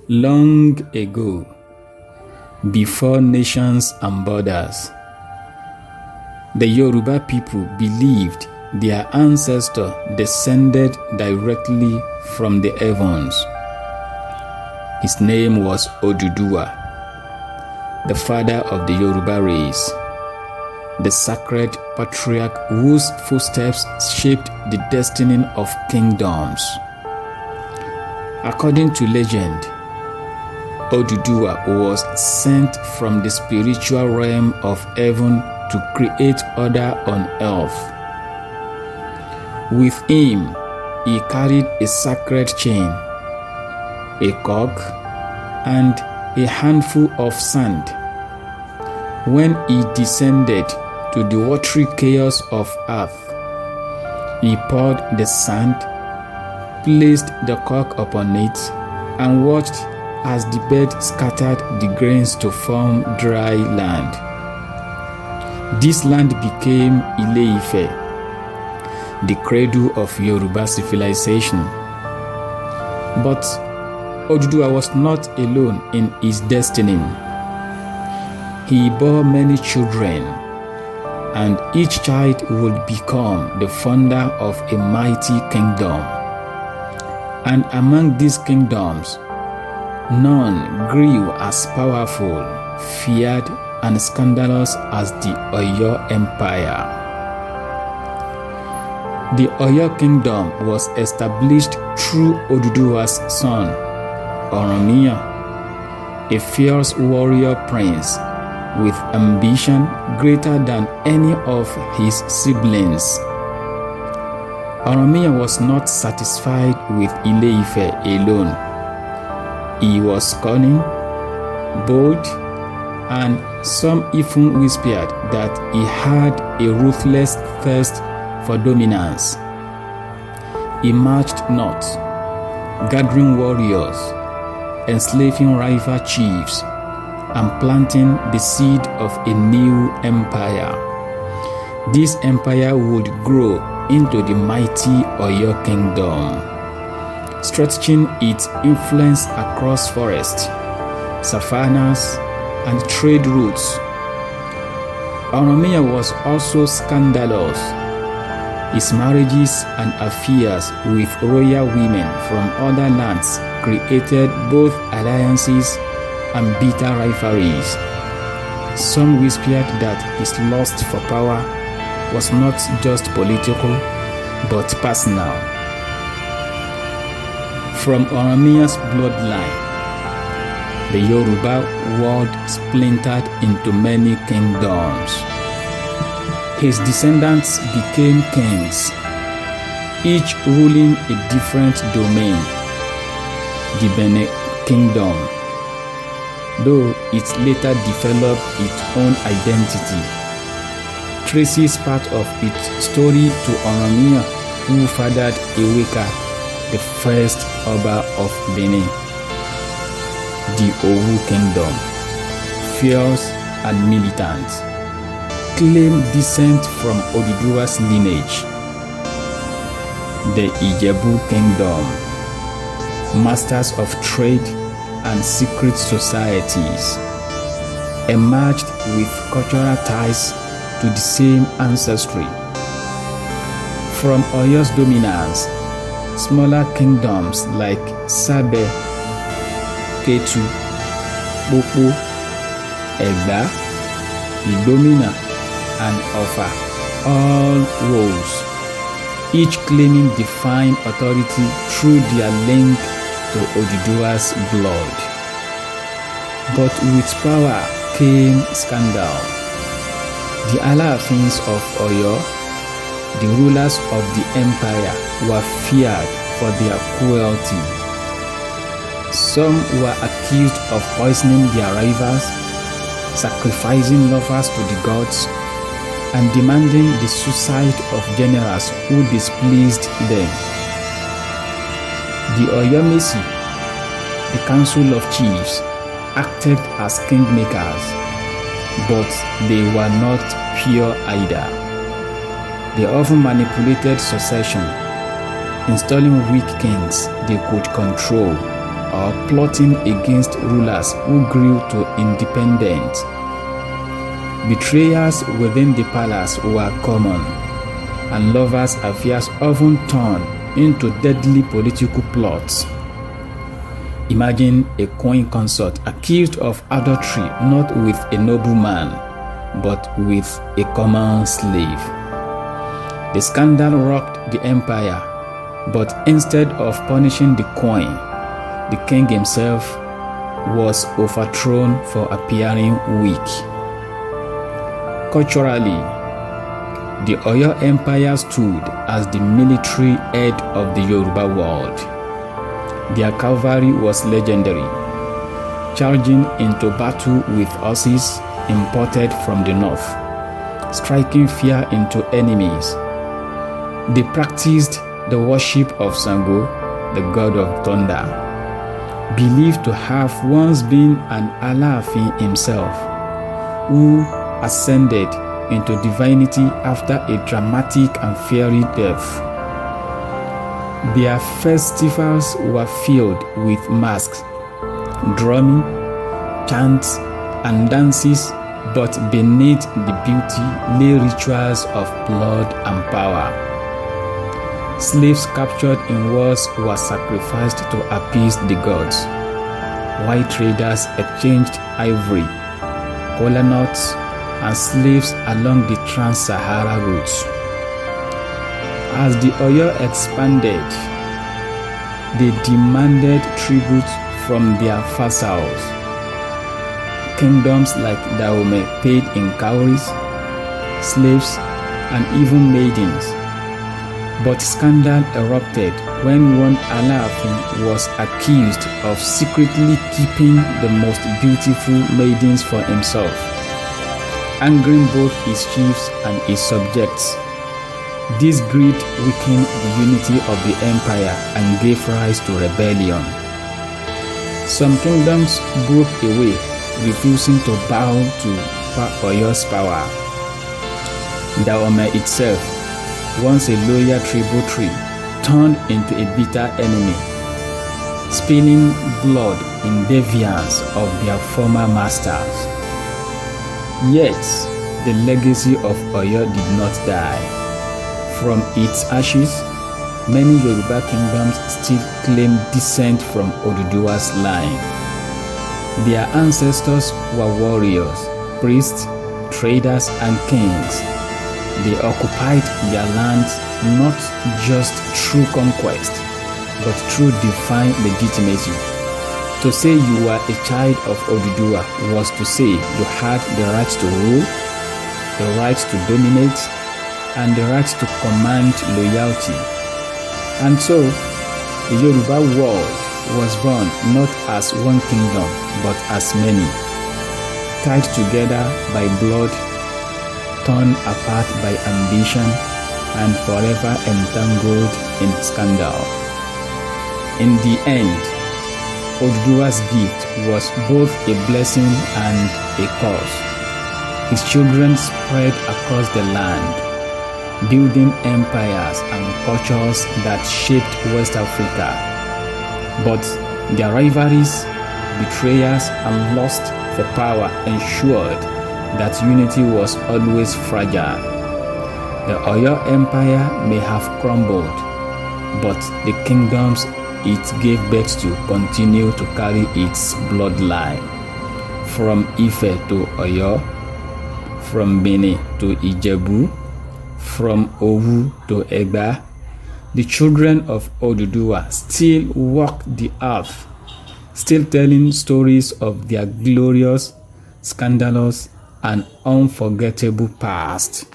Long ago, before nations and borders, the Yoruba people believed their ancestor descended directly from the heavens. His name was Oduduwa, the father of the Yoruba race, the sacred patriarch whose footsteps shaped the destiny of kingdoms. According to legend, Oduduwa was sent from the spiritual realm of heaven to create order on earth. With him, he carried a sacred chain, a cock, and a handful of sand. When he descended to the watery chaos of earth, he poured the sand, placed the cock upon it, and watched as the bird scattered the grains to form dry land. This land became Ile-Ife, the cradle of Yoruba civilization. But Oduduwa was not alone in his destiny. He bore many children, and each child would become the founder of a mighty kingdom. And among these kingdoms, none grew as powerful, feared, and scandalous as the Oyo Empire. The Oyo kingdom was established through Oduduwa's son, Oromiyan, a fierce warrior prince with ambition greater than any of his siblings. Oromiyan was not satisfied with Ile-Ife alone. He was cunning, bold, and some even whispered that he had a ruthless thirst for dominance. He marched north, gathering warriors, enslaving rival chiefs, and planting the seed of a new empire. This empire would grow into the mighty Oyo kingdom, stretching its influence across forests, savannas, and trade routes. Oromiyan was also scandalous. His marriages and affairs with royal women from other lands created both alliances and bitter rivalries. Some whispered that his lust for power was not just political, but personal. From Oromiyan's bloodline, the Yoruba world splintered into many kingdoms. His descendants became kings, each ruling a different domain. The Benin Kingdom, though it later developed its own identity, traces part of its story to Oromiyan, who fathered Eweka, the first Oba of Benin. The Owu Kingdom, fierce and militant, claim descent from Oduduwa's lineage. The Ijebu Kingdom, masters of trade and secret societies, emerged with cultural ties to the same ancestry. From Oyo's dominance, smaller kingdoms like Sabe, Ketu, Boko, Egba, Idomina, and Ofa all rose, each claiming divine authority through their link to Oduduwa's blood. But with power came scandal. The Alaafins of Oyo, the rulers of the empire, were feared for their cruelty. Some were accused of poisoning their rivals, sacrificing lovers to the gods, and demanding the suicide of generals who displeased them. The Oyomesi, the council of chiefs, acted as kingmakers, but they were not pure either. They often manipulated succession, installing weak kings they could control. or plotting against rulers who grew to independence. Betrayals within the palace were common, and lovers' affairs often turned into deadly political plots. Imagine a queen consort accused of adultery not with a nobleman, but with a common slave. The scandal rocked the empire, but instead of punishing the queen, the king himself was overthrown for appearing weak. Culturally, the Oyo Empire stood as the military head of the Yoruba world. Their cavalry was legendary, charging into battle with horses imported from the north, striking fear into enemies. They practiced the worship of Sango, the god of thunder, believed to have once been an Alaafin himself, who ascended into divinity after a dramatic and fiery death. Their festivals were filled with masks, drumming, chants, and dances, but beneath the beauty lay rituals of blood and power. Slaves captured in wars were sacrificed to appease the gods. White traders exchanged ivory, kola nuts, and slaves along the Trans-Sahara routes. As the Oyo expanded, they demanded tribute from their vassals. Kingdoms like Dahomey paid in cowries, slaves, and even maidens. But scandal erupted when one Alaafin was accused of secretly keeping the most beautiful maidens for himself, angering both his chiefs and his subjects. This greed weakened the unity of the empire and gave rise to rebellion. Some kingdoms broke away, refusing to bow to Oyo's power. Dahomey itself, once a loyal tributary, turned into a bitter enemy, spilling blood in defiance of their former masters. Yet, the legacy of Oyo did not die. From its ashes, many Yoruba kingdoms still claim descent from Oduduwa's line. Their ancestors were warriors, priests, traders, and kings. They occupied their lands not just through conquest, but through divine legitimacy. To say you were a child of Oduduwa was to say you had the right to rule, the right to dominate, and the right to command loyalty. And so, the Yoruba world was born not as one kingdom, but as many, tied together by blood, torn apart by ambition, and forever entangled in scandal. In the end, Oduduwa's gift was both a blessing and a curse. His children spread across the land, building empires and cultures that shaped West Africa. But their rivalries, betrayals, and lust for power ensured that unity was always fragile. The Oyo Empire may have crumbled, but the kingdoms it gave birth to continue to carry its bloodline. From Ife to Oyo, from Benin to Ijebu, from Owu to Egba, the children of Oduduwa still walk the earth, still telling stories of their glorious, scandalous, and unforgettable past.